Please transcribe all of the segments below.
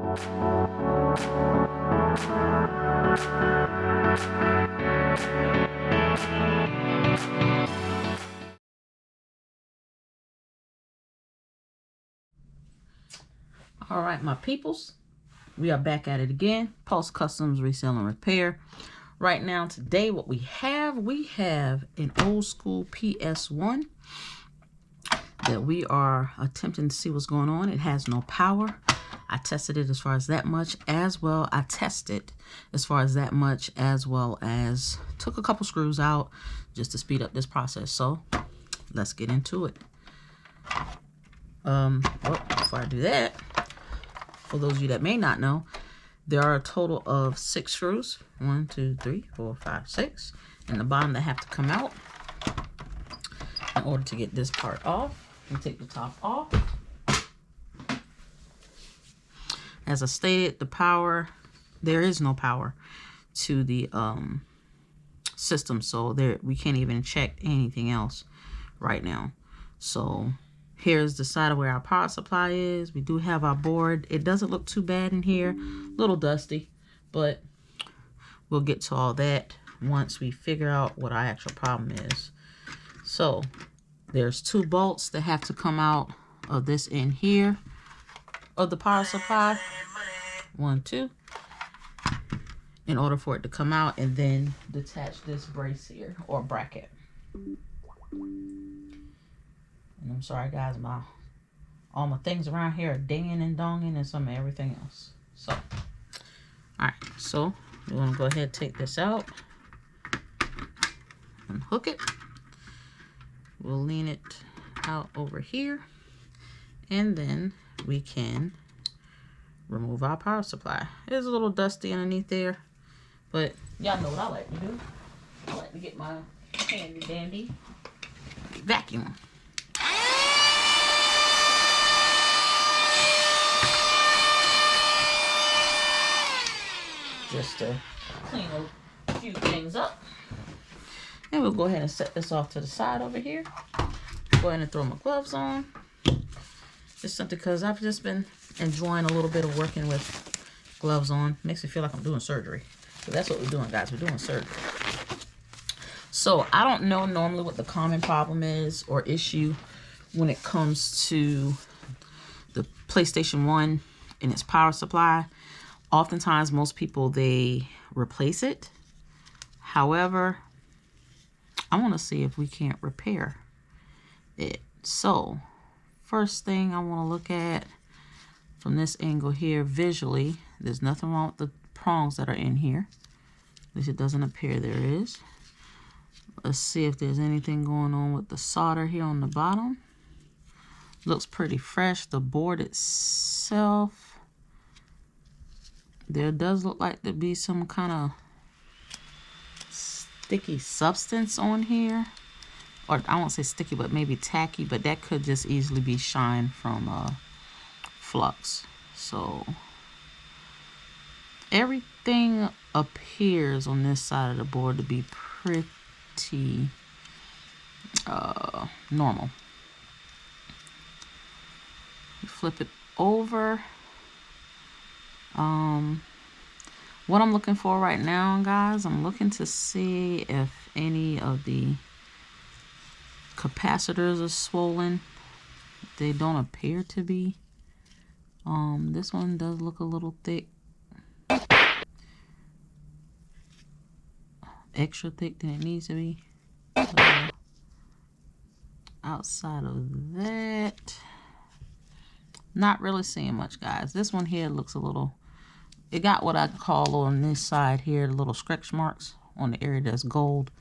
All right, my peoples, we are back at it again. Pulse Customs Resale and Repair. Right now, today, what we have an old school PS1 that we are attempting to see what's going on. It has no power. I tested it as far as that much, as well. I tested as far as that much, as well as took a couple screws out just to speed up this process. So let's get into it. Well, before I do that, for those of you that may not know, there are a total of 6 screws. 1, 2, 3, 4, 5, 6. And the bottom that have to come out in order to get this part off. And take the top off. As I stated, the power, there is no power to the system. So we can't even check anything else right now. So here's the side of where our power supply is. We do have our board. It doesn't look too bad in here. A little dusty, but we'll get to all that once we figure out what our actual problem is. So there's 2 bolts that have to come out of this end here of the power supply. 1, 2. In order for it to come out, and then detach this brace here or bracket. And I'm sorry guys, all my things around here are dinging and donging and some of everything else. So, alright, so we want to go ahead and take this out. Unhook it. We'll lean it out over here. And then we can remove our power supply. It's a little dusty underneath there, but y'all know what I like to do. I like to get my handy dandy vacuum. Just to clean a few things up. And we'll go ahead and set this off to the side over here. Go ahead and throw my gloves on. Just simply because I've just been enjoying a little bit of working with gloves on. Makes me feel like I'm doing surgery. So that's what we're doing, guys. We're doing surgery. So I don't know normally what the common problem is or issue when it comes to the PlayStation 1 and its power supply. Oftentimes, most people, they replace it. However, I want to see if we can't repair it. So, first thing I want to look at from this angle here, visually, there's nothing wrong with the prongs that are in here. At least it doesn't appear there is. Let's see if there's anything going on with the solder here on the bottom. Looks pretty fresh. The board itself, there does look like there be some kind of sticky substance on here. Or I won't say sticky, but maybe tacky. But that could just easily be shine from flux. So everything appears on this side of the board to be pretty normal. Flip it over. What I'm looking for right now, guys, I'm looking to see if any of the capacitors are swollen. They don't appear to be. This one does look a little thick. Extra thick than it needs to be. So, outside of that, not really seeing much, guys. This one here looks a little, it got what I call on this side here, the little stretch marks on the area that's gold,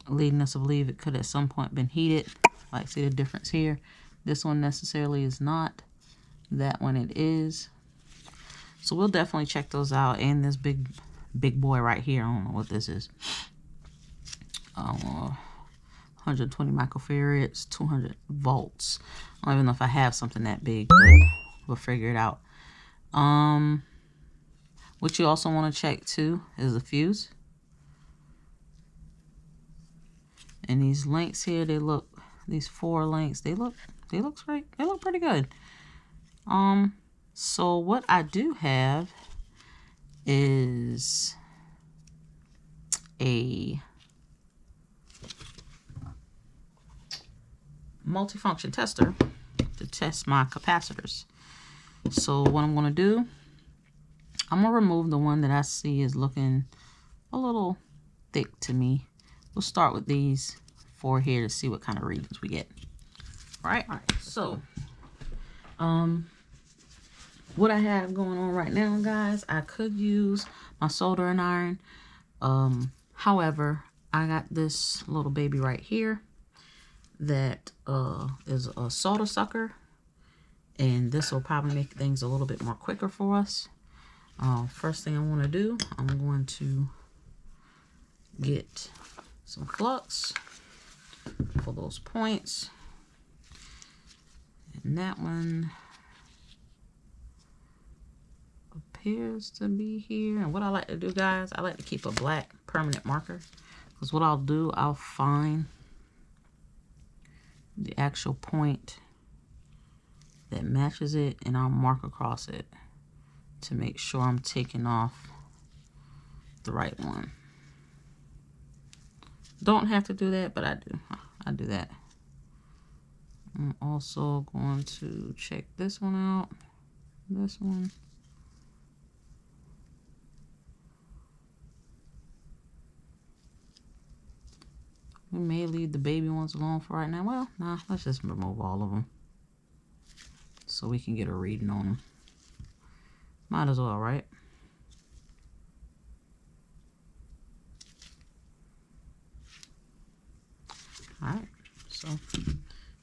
leading us to believe it could at some point been heated. Like, see the difference here? This one necessarily is not. That one it is. So we'll definitely check those out. And this big boy right here, I don't know what this is. 120 microfarads, 200 volts. I don't even know if I have something that big, but we'll figure it out. What you also want to check too is the fuse. And these links here, they look, these 4 links, they look pretty good. So what I do have is a multifunction tester to test my capacitors. So what I'm going to do, I'm going to remove the one that I see is looking a little thick to me. We'll start with these 4 here to see what kind of readings we get. All right. So what I have going on right now, guys, I could use my soldering iron. However, I got this little baby right here that is a solder sucker, and this will probably make things a little bit more quicker for us. First thing I want to do, I'm going to get some flux for those points, and that one appears to be here. And what I like to do, guys, I like to keep a black permanent marker, because what I'll do, I'll find the actual point that matches it and I'll mark across it to make sure I'm taking off the right one. Don't have to do that, but I do. I do that. I'm also going to check this one out. This one. We may leave the baby ones alone for right now. Well, nah, let's just remove all of them so we can get a reading on them. Might as well, right? All right, so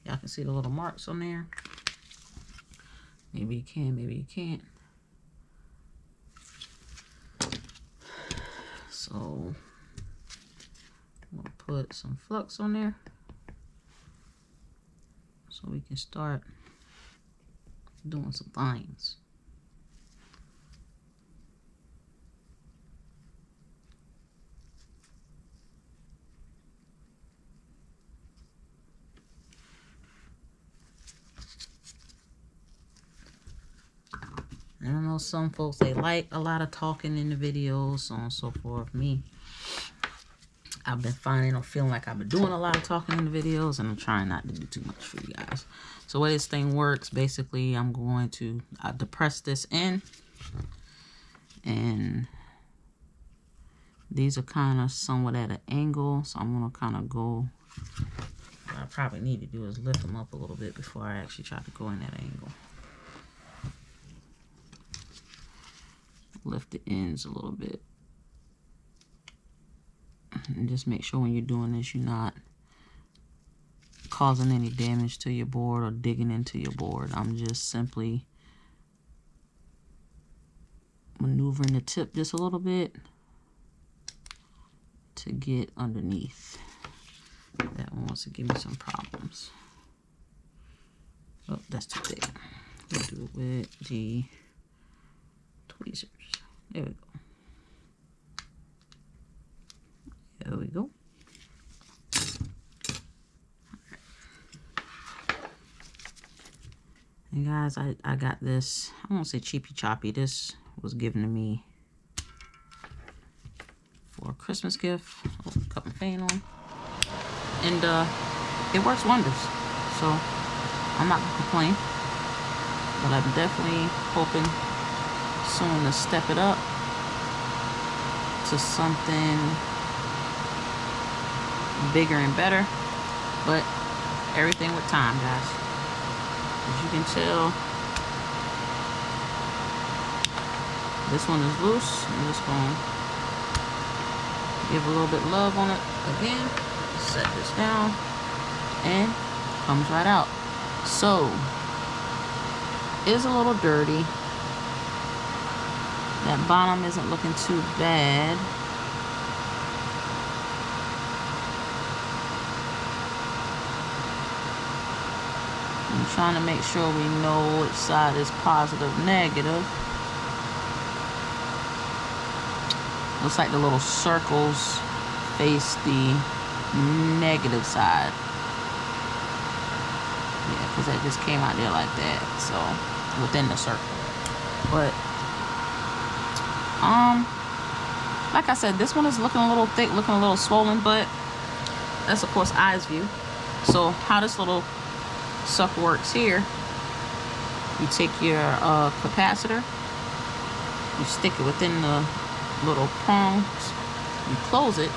y'all can see the little marks on there. Maybe you can, maybe you can't. So I'm gonna put some flux on there so we can start doing some things. And I know some folks, they like a lot of talking in the videos, so on and so forth. Me, I've been finding or feeling like I've been doing a lot of talking in the videos, and I'm trying not to do too much for you guys. So the way this thing works, basically, I'm going to depress this in, and these are kind of somewhat at an angle, so I'm going to kind of go. What I probably need to do is lift them up a little bit before I actually try to go in that angle. Lift the ends a little bit. And just make sure when you're doing this, you're not causing any damage to your board or digging into your board. I'm just simply maneuvering the tip just a little bit to get underneath. That one wants to give me some problems. Oh, that's too big. We'll do it with the tweezers. There we go. There we go. And guys, I got this, I won't say cheapy choppy. This was given to me for a Christmas gift. Oh, cut my fan on. And it works wonders. So I'm not gonna complain. But I'm definitely hoping soon to step it up to something bigger and better, but everything with time, guys. As you can tell, this one is loose. I'm just going to give a little bit of love on it again. Set this down and comes right out. So it's a little dirty. That bottom isn't looking too bad. I'm trying to make sure we know which side is positive, negative. Looks like the little circles face the negative side. Yeah, because that just came out there like that. So within the circle. But like I said, this one is looking a little thick, looking a little swollen, but that's of course eyes view. So how this little sucker works here, you take your capacitor, you stick it within the little prongs, you close it,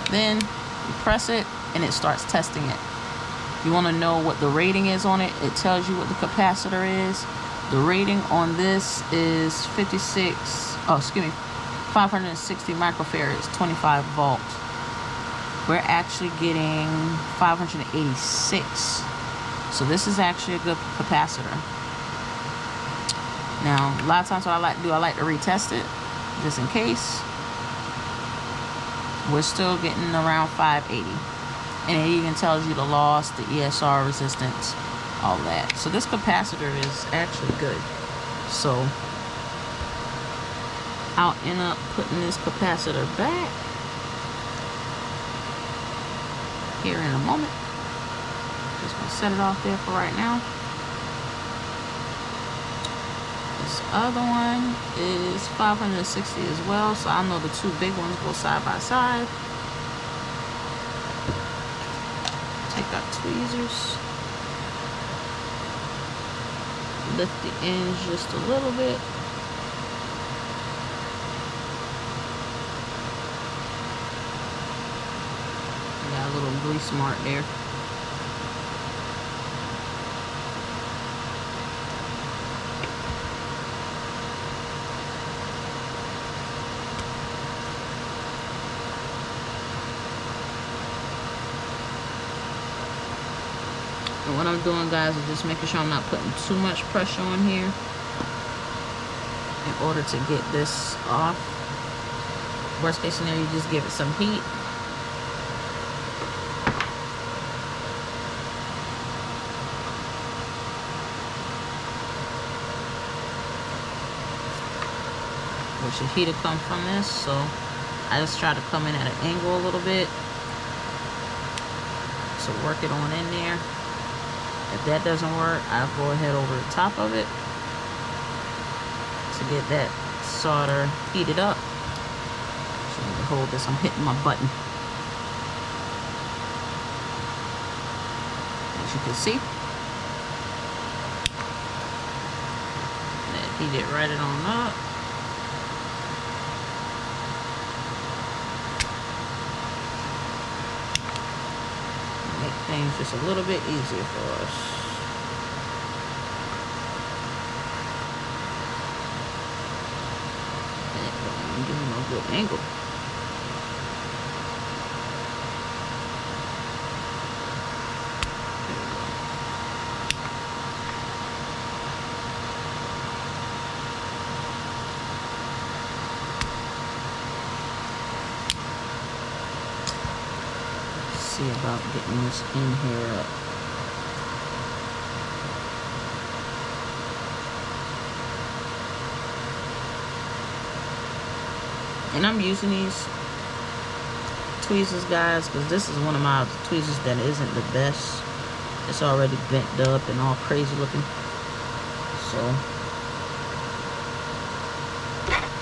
then you press it and it starts testing it. You want to know what the rating is on it, it tells you what the capacitor is. The rating on this is 560 microfarads, 25 volts. We're actually getting 586. So this is actually a good capacitor. Now, a lot of times what I like to do, I like to retest it, just in case. We're still getting around 580. And it even tells you the loss, the ESR resistance, all that. So this capacitor is actually good. So I'll end up putting this capacitor back here in a moment. Just gonna set it off there for right now. This other one is 560 as well, so I know the two big ones go side by side. Take out tweezers. Lift the ends just a little bit. Got a little grease mark there. And what I'm doing, guys, is just making sure I'm not putting too much pressure on here in order to get this off. Worst case scenario, you just give it some heat. Which the heat will come from this, so I just try to come in at an angle a little bit to work it on in there. If that doesn't work, I'll go ahead over the top of it to get that solder heated up. So let me hold this, I'm hitting my button. As you can see, that heated right on up. Make things just a little bit easier for us. I'm giving them a good angle. About getting this in here up. And I'm using these tweezers, guys, because this is one of my tweezers that isn't the best. It's already bent up and all crazy looking, so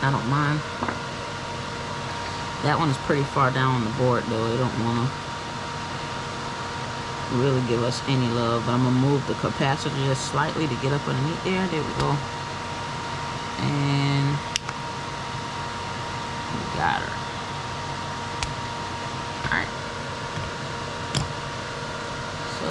I don't mind. That one is pretty far down on the board though. I don't want to really give us any love, but I'm gonna move the capacitor just slightly to get up underneath there. There we go. And we got her. Alright. So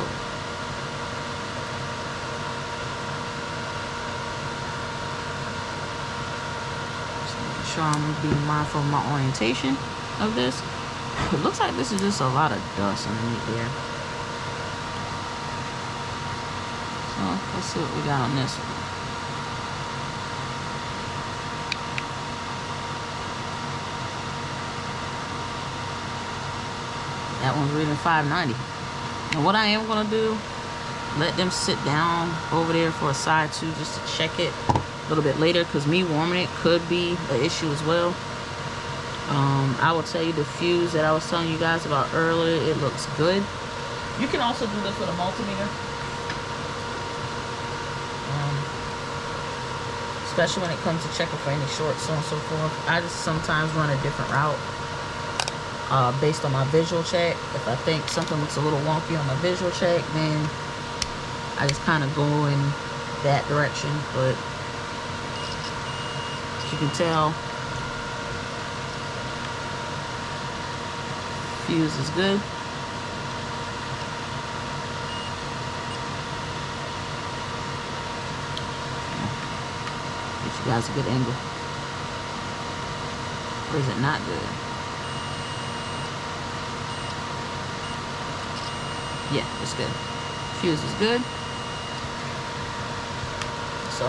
just making sure I'm being mindful of my orientation of this. It looks like this is just a lot of dust underneath there. Let's see what we got on this one. That one's reading 590. And what I am going to do, let them sit down over there for a side too, just to check it a little bit later, because me warming it could be an issue as well. I will tell you the fuse that I was telling you guys about earlier, it looks good. You can also do this with a multimeter. especially when it comes to checking for any shorts, so on and so forth. I just sometimes run a different route based on my visual check. If I think something looks a little wonky on my visual check, then I just kind of go in that direction. But as you can tell, fuse is good. Get you guys a good angle. Or is it not good? Yeah, it's good. Fuse is good. So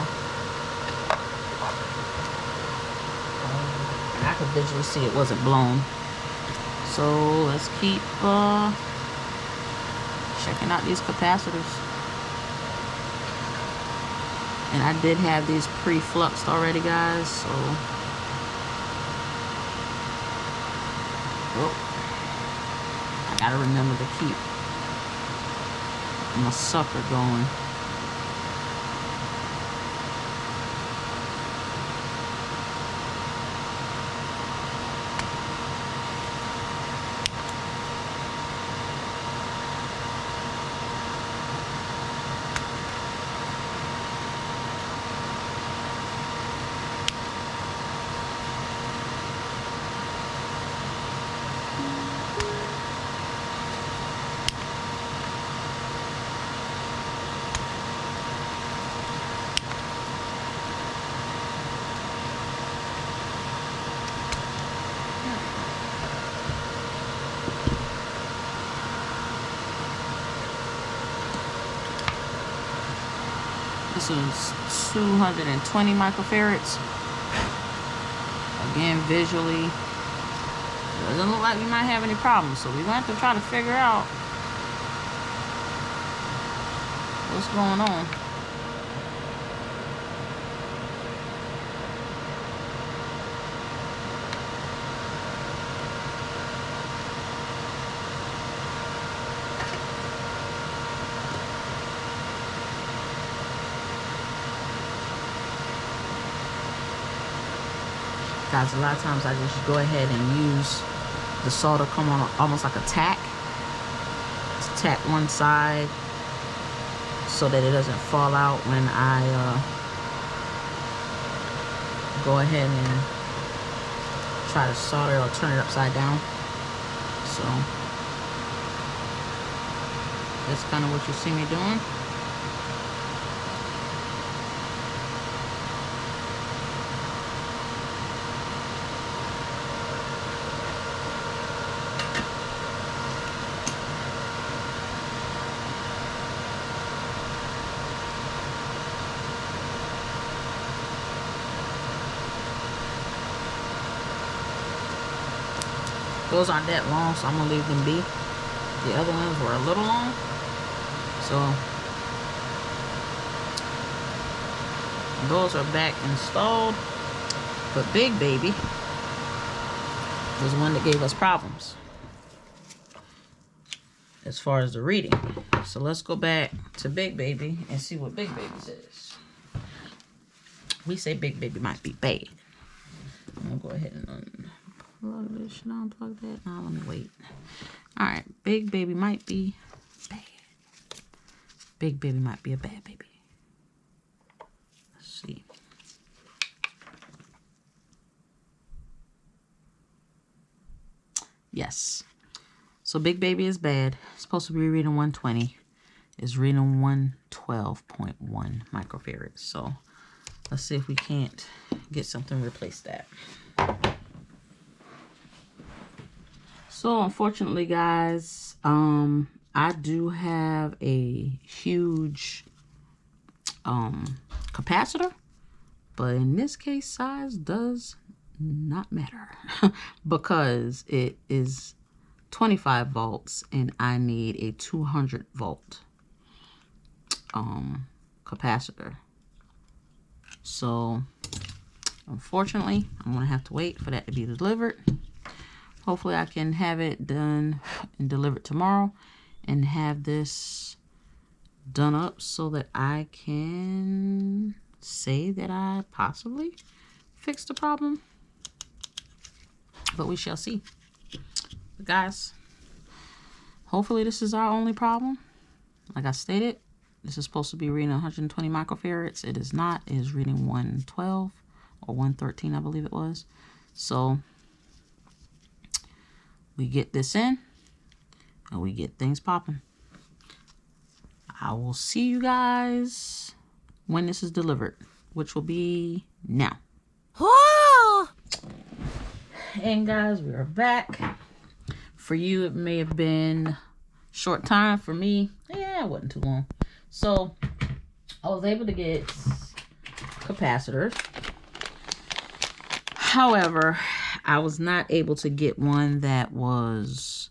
I could visually see it wasn't blown. So let's keep checking out these capacitors. And I did have these pre-fluxed already, guys, so I gotta remember to keep my sucker going. This is 220 microfarads. Again, visually, doesn't look like we might have any problems, so we're going to have to try to figure out what's going on. Guys, a lot of times I just go ahead and use the solder come on almost like a tack. Just tack one side so that it doesn't fall out when I go ahead and try to solder or turn it upside down. So that's kind of what you see me doing. Those aren't that long, so I'm gonna leave them be. The other ones were a little long, so those are back installed. But Big Baby was one that gave us problems as far as the reading. So let's go back to Big Baby and see what Big Baby says. We say Big Baby might be bad. I'm gonna go ahead and unplug this. Should I unplug that? No, let me wait. Alright, Big Baby might be bad. Big Baby might be a bad baby. Let's see. Yes. So Big Baby is bad. It's supposed to be reading 120. It's reading 112.1 microfarads. So let's see if we can't get something to replace that. So unfortunately, guys, I do have a huge capacitor, but in this case, size does not matter because it is 25 volts and I need a 200 volt capacitor. So unfortunately, I'm gonna have to wait for that to be delivered. Hopefully I can have it done and delivered tomorrow and have this done up so that I can say that I possibly fixed the problem, but we shall see. But guys, hopefully this is our only problem. Like I stated, this is supposed to be reading 120 microfarads. It is not. It is reading 112 or 113, I believe it was. So we get this in and we get things popping. I will see you guys when this is delivered, which will be now. Whoa! And guys, we are back. For you, it may have been short time. For me, yeah, it wasn't too long. So I was able to get capacitors. However, I was not able to get one that was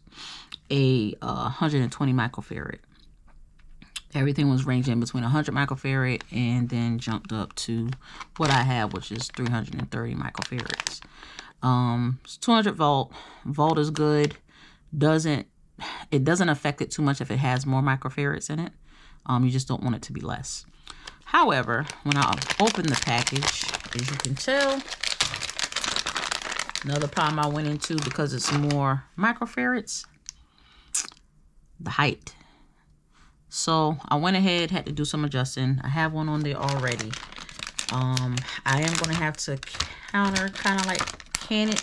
a 120 microfarad. Everything was ranging between 100 microfarad and then jumped up to what I have, which is 330 microfarads. It's 200 volt. Volt is good. It doesn't affect it too much if it has more microfarads in it. You just don't want it to be less. However, when I open the package, as you can tell, another problem I went into because it's more microfarads, the height. So I went ahead, had to do some adjusting. I have one on there already. I am going to have to kind of like can it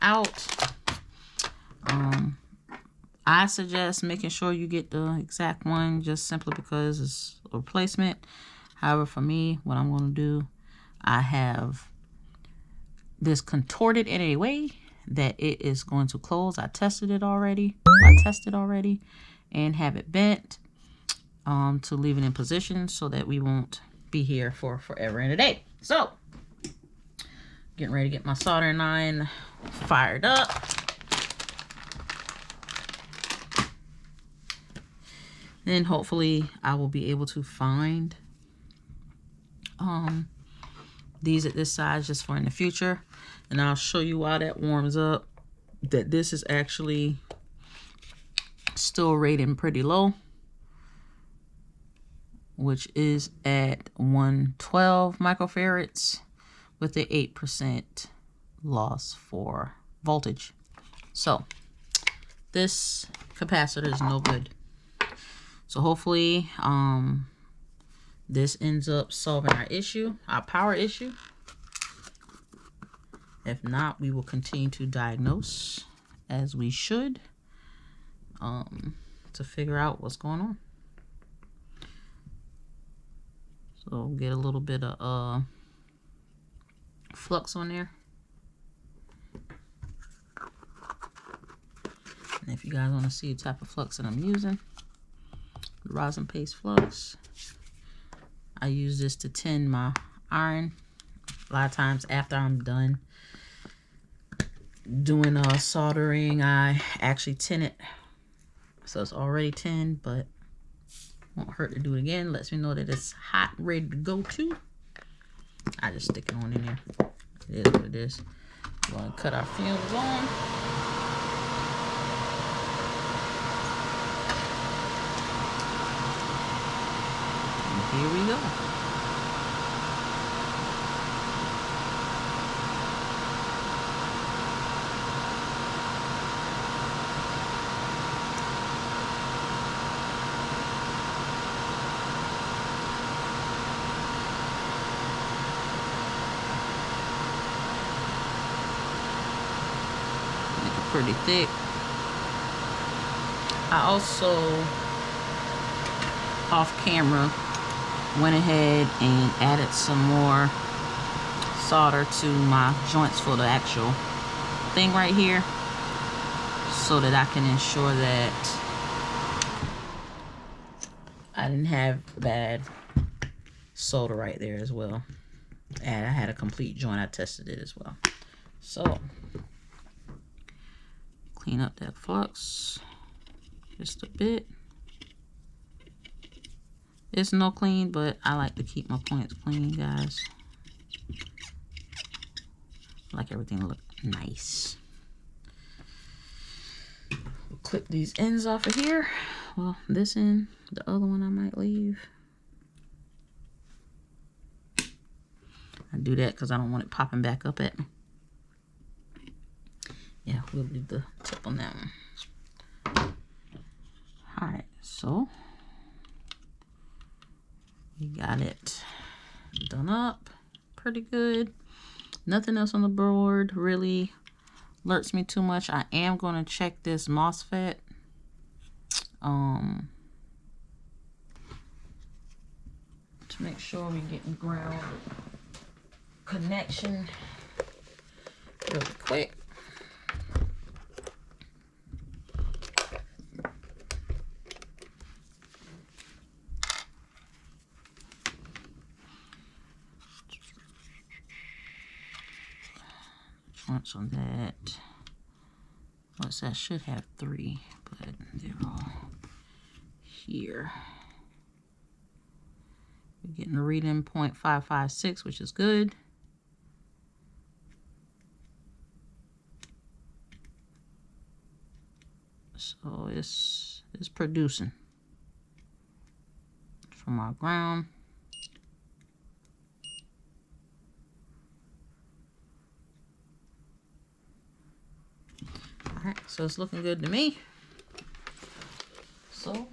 out. I suggest making sure you get the exact one just simply because it's a replacement. However, for me, what I'm going to do, I have this contorted in a way that it is going to close. I tested already and have it bent to leave it in position so that we won't be here for forever and a day. So, getting ready to get my soldering iron fired up. Then hopefully I will be able to find these at this size just for in the future. And I'll show you while that warms up that this is actually still rated pretty low, which is at 112 microfarads with an 8% loss for voltage. So this capacitor is no good. So hopefully this ends up solving our issue, our power issue. If not, we will continue to diagnose as we should to figure out what's going on. So get a little bit of flux on there. And if you guys want to see the type of flux that I'm using, the rosin paste flux, I use this to tin my iron. A lot of times after I'm done doing soldering, I actually tin it. So it's already tinned, but won't hurt to do it again. Lets me know that it's hot, ready to go too. I just stick it on in there. It is what it is. We're going to cut our fumes on. And here we go. Pretty thick. I also off camera went ahead and added some more solder to my joints for the actual thing right here so that I can ensure that I didn't have bad solder right there as well. And I had a complete joint. I tested it as well. So clean up that flux just a bit. It's no clean, but I like to keep my points clean, guys. I like everything to look nice. We'll clip these ends off of here. Well, this end, the other one I might leave. do that because I don't want it popping back up at me. Yeah, we'll leave the tip on that one. Alright, so we got it done up pretty good. Nothing else on the board really alerts me too much. I am going to check this MOSFET. To make sure we're getting ground connection really quick. Joints on that. What's that? Should have 3, but they're all here. We're getting a reading 0.556, which is good. So it's producing from our ground. All right, so it's looking good to me. So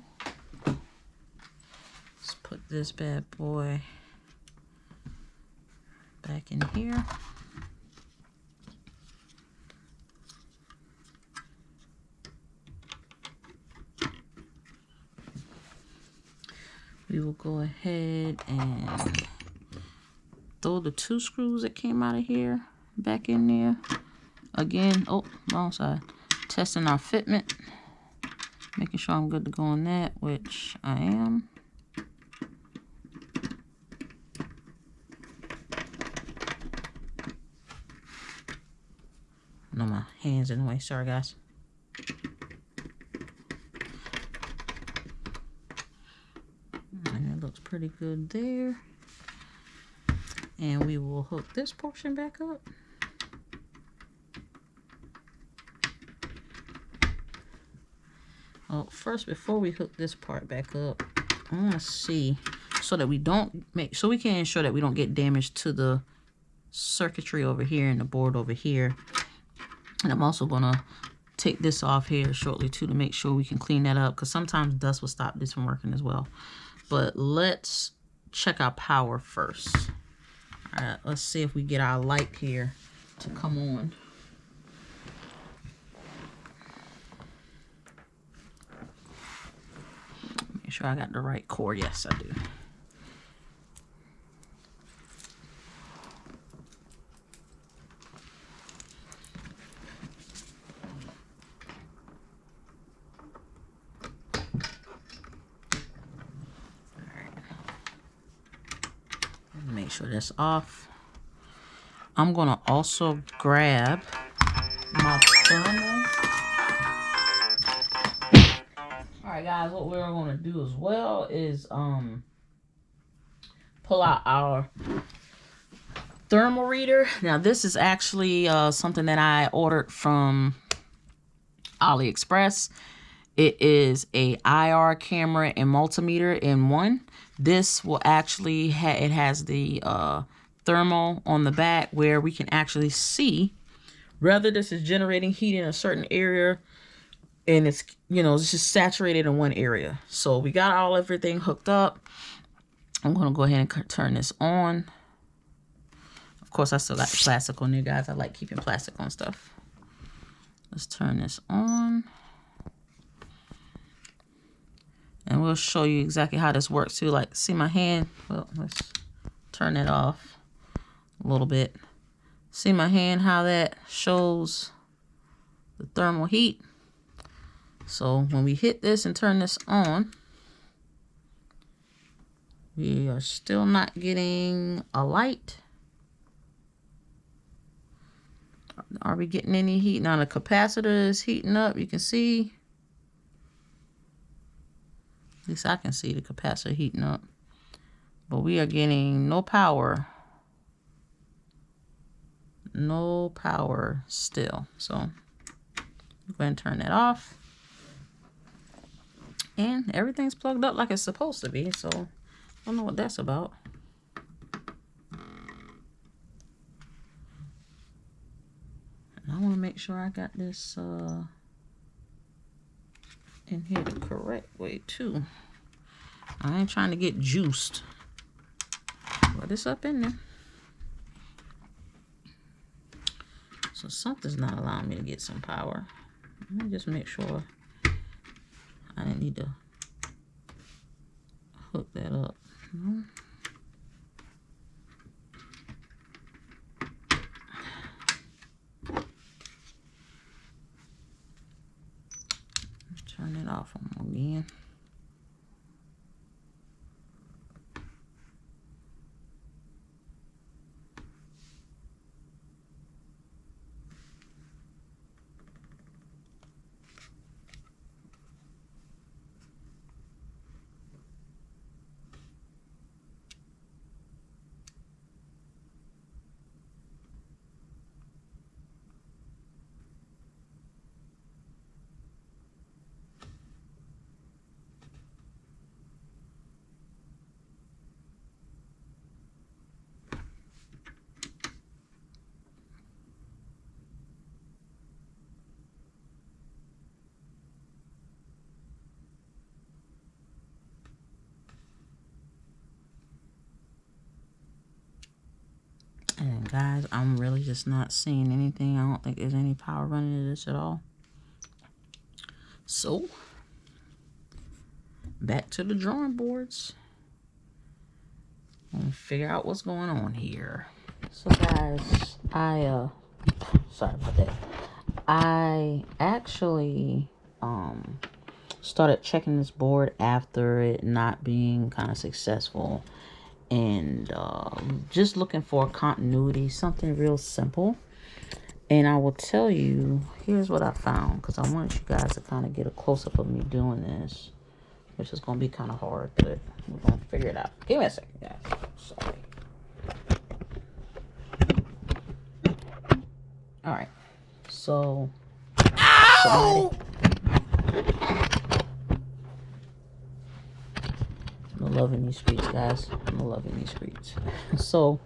let's put this bad boy back in here. We will go ahead and throw the 2 screws that came out of here back in there. Again, oh, wrong side. Testing our fitment. Making sure I'm good to go on that, which I am. No, my hand's in the way. Sorry, guys. And it looks pretty good there. And we will hook this portion back up. Well, first, before we hook this part back up, I want to see so that we don't make, so we can ensure that we don't get damage to the circuitry over here and the board over here. And I'm also going to take this off here shortly too to make sure we can clean that up, because sometimes dust will stop this from working as well. But let's check our power first. All right, let's see if we get our light here to come on. Make sure I got the right cord. Yes, I do. Make sure that's off. I'm gonna also grab my thermal. Alright guys, what we're gonna do as well is pull out our thermal reader. Now this is actually something that I ordered from AliExpress. It is a IR camera and multimeter in one. This will actually it has the thermal on the back where we can actually see whether this is generating heat in a certain area, and it's, you know, it's just saturated in one area. So we got everything hooked up. I'm gonna go ahead and turn this on. Of course, I still got the plastic on there, guys. I like keeping plastic on stuff. Let's turn this on. And we'll show you exactly how this works too. Like, see my hand? Well, let's turn it off a little bit. See my hand, how that shows the thermal heat. So when we hit this and turn this on, we are still not getting a light. Are we getting any heat? Now the capacitor is heating up. You can see. At least I can see the capacitor heating up. But we are getting no power. No power still. So I'm going to turn that off. And everything's plugged up like it's supposed to be. So I don't know what that's about. make sure I got this in here the correct way too. I ain't trying to get juiced. Put this up in there. So something's not allowing me to get some power. Let me just make sure I didn't need to hook that up. No. Turn it off again. And guys, I'm really just not seeing anything. I don't think there's any power running to this at all. So, back to the drawing boards. And figure out what's going on here. So guys, sorry about that. I actually started checking this board after it not being kind of successful. And just looking for continuity, something real simple. And I will tell you, here's what I found, because I want you guys to kind of get a close-up of me doing this, which is going to be kind of hard, but we're going to figure it out. Give me a second, guys. Sorry. All right. So, somebody... I'm loving these streets, guys. I'm loving these streets. So,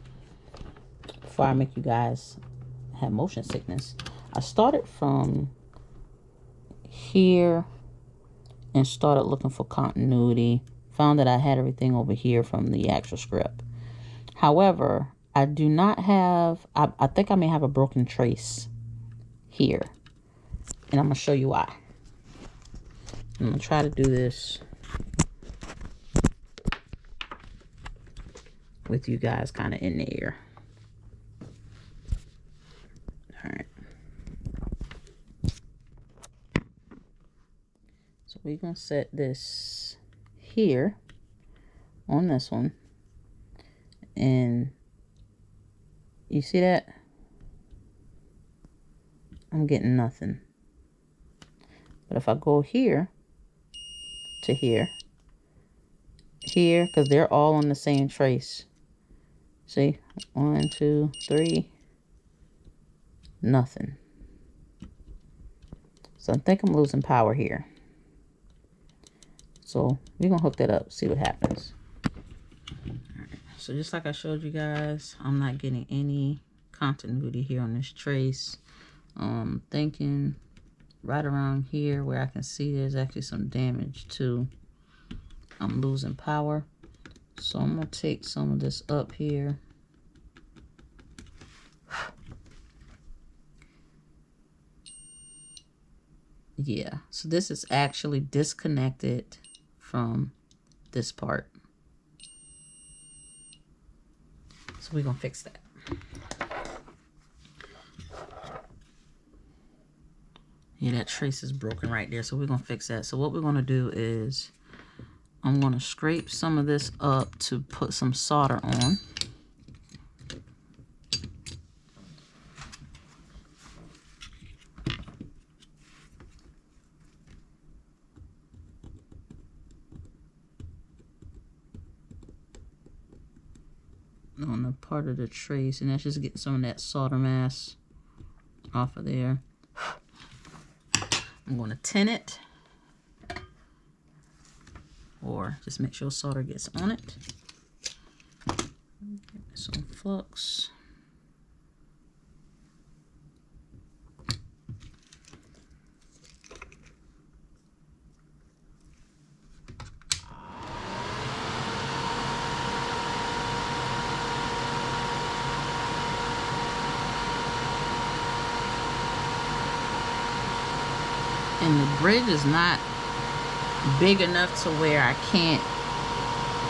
before I make you guys have motion sickness, I started from here and started looking for continuity. Found that I had everything over here from the actual script. However, I do not have, I think I may have a broken trace here. And I'm going to show you why. I'm going to try to do this with you guys kind of in the air. All right. So we're going to set this here on this one. And you see that? I'm getting nothing. But if I go here to here, because they're all on the same trace. See? 1, 2, 3. Nothing. So I think I'm losing power here. So we're going to hook that up, see what happens. Alright. So just like I showed you guys, I'm not getting any continuity here on this trace. Thinking right around here where I can see there's actually some damage too. I'm losing power. So I'm going to take some of this up here. Yeah, so this is actually disconnected from this part. So we're going to fix that. Yeah, that trace is broken right there. So we're going to fix that. So what we're going to do is I'm going to scrape some of this up to put some solder on. On the part of the trace, and that's just getting some of that solder mass off of there. I'm going to tin it, or just make sure solder gets on it. Some flux. And the bridge is not big enough to where I can't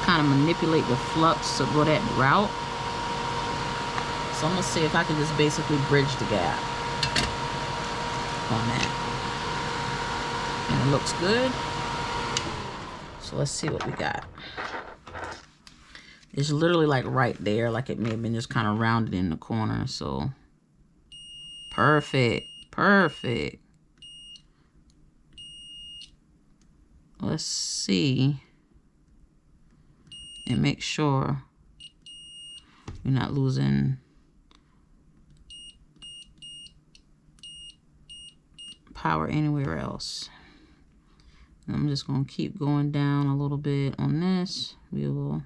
kind of manipulate the flux to go that route. So I'm gonna see if I can just basically bridge the gap on that. And it looks good. So let's see what we got. It's literally like right there, like it may have been just kind of rounded in the corner. So perfect, perfect. Let's see and make sure you're not losing power anywhere else. I'm just going to keep going down a little bit on this. We will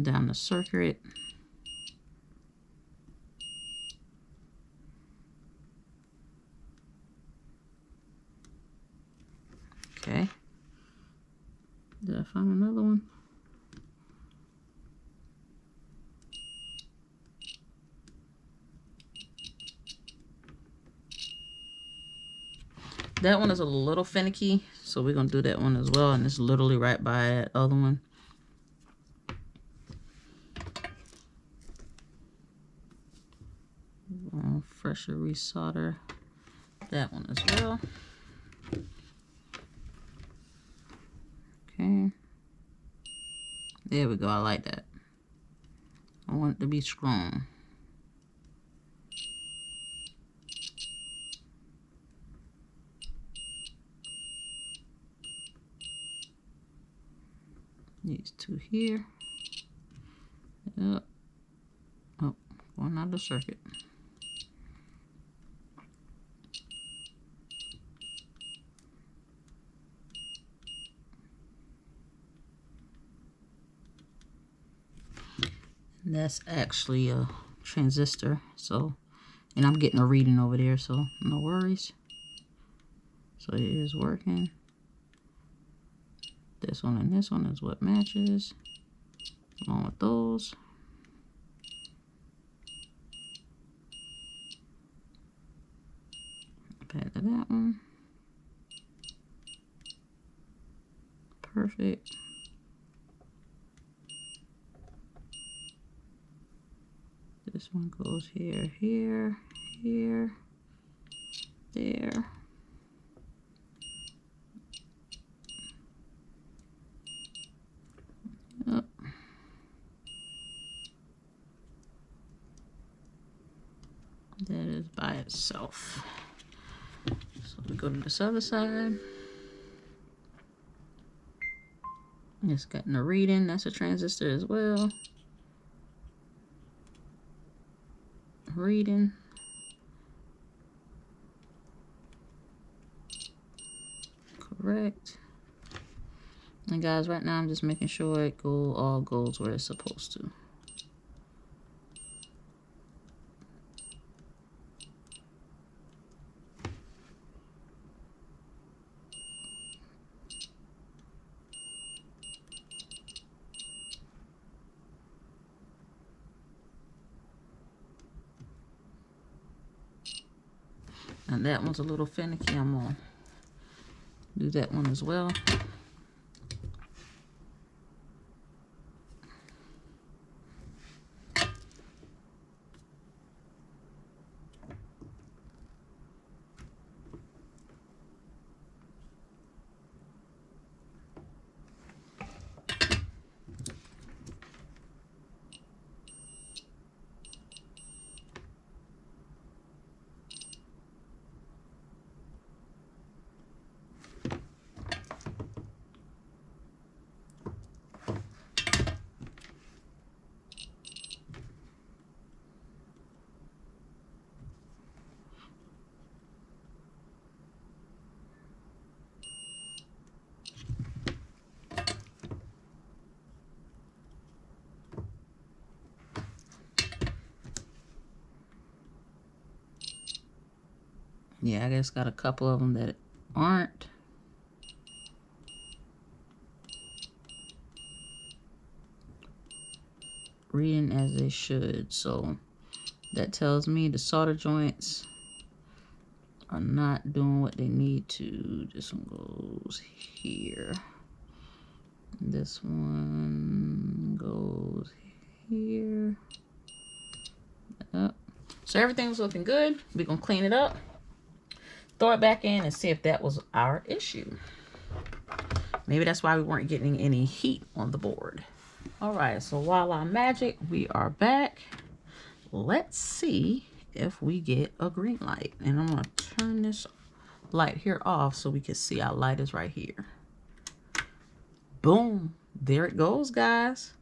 down the circuit. Okay. Did I find another one? That one is a little finicky, so we're going to do that one as well. And it's literally right by that other one. I'll fresher resolder that one as well. Okay. There we go. I like that. I want it to be strong. These two here. Yep. Oh, going out of the circuit. And that's actually a transistor, so, and I'm getting a reading over there, so no worries. So it is working. This one and this one is what matches along with those. Add to that one. Perfect. This one goes here, here, here, there. Yep. That is by itself. So we go to this other side. It's getting a reading. That's a transistor as well. Reading. Correct. And guys, right now I'm just making sure it all goes where it's supposed to. And that one's a little finicky. I'm gonna do that one as well. Yeah, I just got a couple of them that aren't. Reading as they should. So that tells me the solder joints are not doing what they need to. This one goes here. This one goes here. Up. So everything's looking good. We're gonna clean it up, throw it back in, and see if that was our issue. Maybe that's why we weren't getting any heat on the board. All right, so while I magic, we are back. Let's see if we get a green light. And I'm gonna turn this light here off so we can see our light is right here. Boom, there it goes, guys.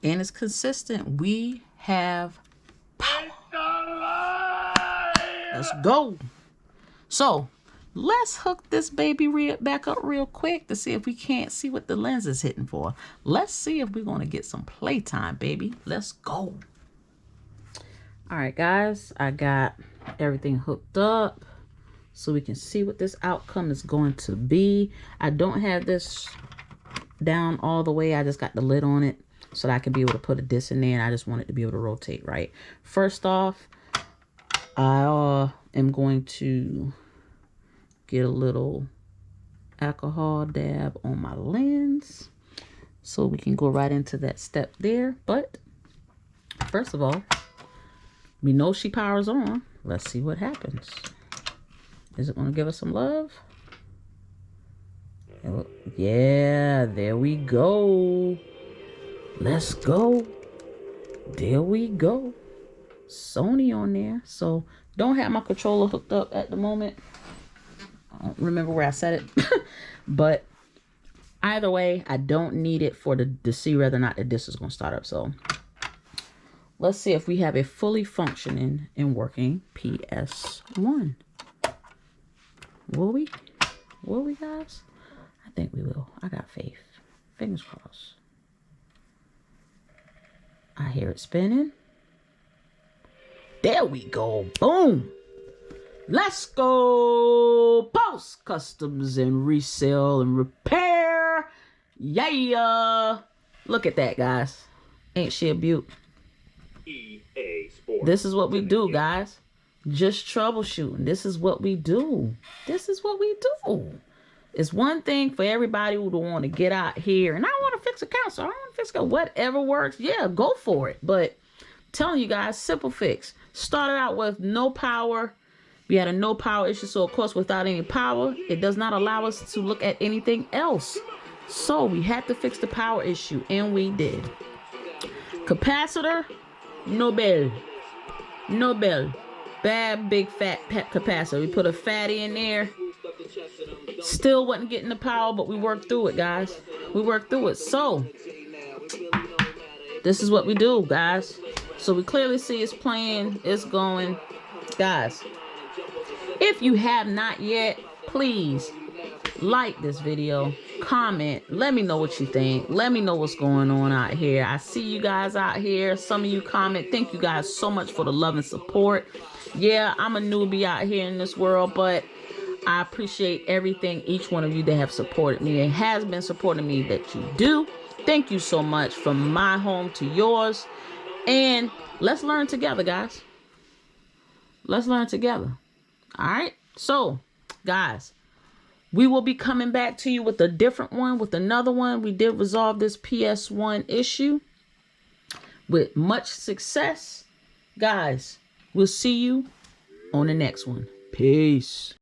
And it's consistent. We have power. Let's go. So let's hook this baby back up real quick to see if we can't see what the lens is hitting for. Let's see if we're going to get some playtime, baby. Let's go. All right, guys, I got everything hooked up so we can see what this outcome is going to be. I don't have this down all the way. I just got the lid on it so that I can be able to put a disc in there, and I just want it to be able to rotate right. First off, I am going to get a little alcohol dab on my lens so we can go right into that step there. But first of all, we know she powers on. Let's see what happens. Is it going to give us some love? Yeah, there we go. Let's go. There we go. Sony on there. So don't have my controller hooked up at the moment. I don't remember where I set it. But either way, I don't need it for to see whether or not the disc is going to start up. So let's see if we have a fully functioning and working PS1. Will we? Will we, guys? I think we will. I got faith. Fingers crossed. I hear it spinning. There we go. Boom. Let's go. Post customs and resale and repair. Yeah. Look at that, guys. Ain't she a beaut? This is what we do, guys. Just troubleshooting. This is what we do. This is what we do. It's one thing for everybody who don't want to get out here and I want to fix a console. I want to fix whatever works. Yeah, go for it. But I'm telling you guys, simple fix. Started out with no power. We had a no power issue. So of course, without any power, it does not allow us to look at anything else. So we had to fix the power issue, and we did. Capacitor, no bell. No bell. Bad, big, fat capacitor. We put a fatty in there. Still wasn't getting the power, but we worked through it, guys. We worked through it. So, this is what we do, guys. So, we clearly see it's playing. It's going. Guys, if you have not yet, please like this video. Comment. Let me know what you think. Let me know what's going on out here. I see you guys out here. Some of you comment. Thank you guys so much for the love and support. Yeah, I'm a newbie out here in this world, but I appreciate everything, each one of you that have supported me and has been supporting me that you do. Thank you so much, from my home to yours. And let's learn together, guys. Let's learn together. All right. So, guys, we will be coming back to you with a different one, with another one. We did resolve this PS1 issue with much success. Guys, we'll see you on the next one. Peace.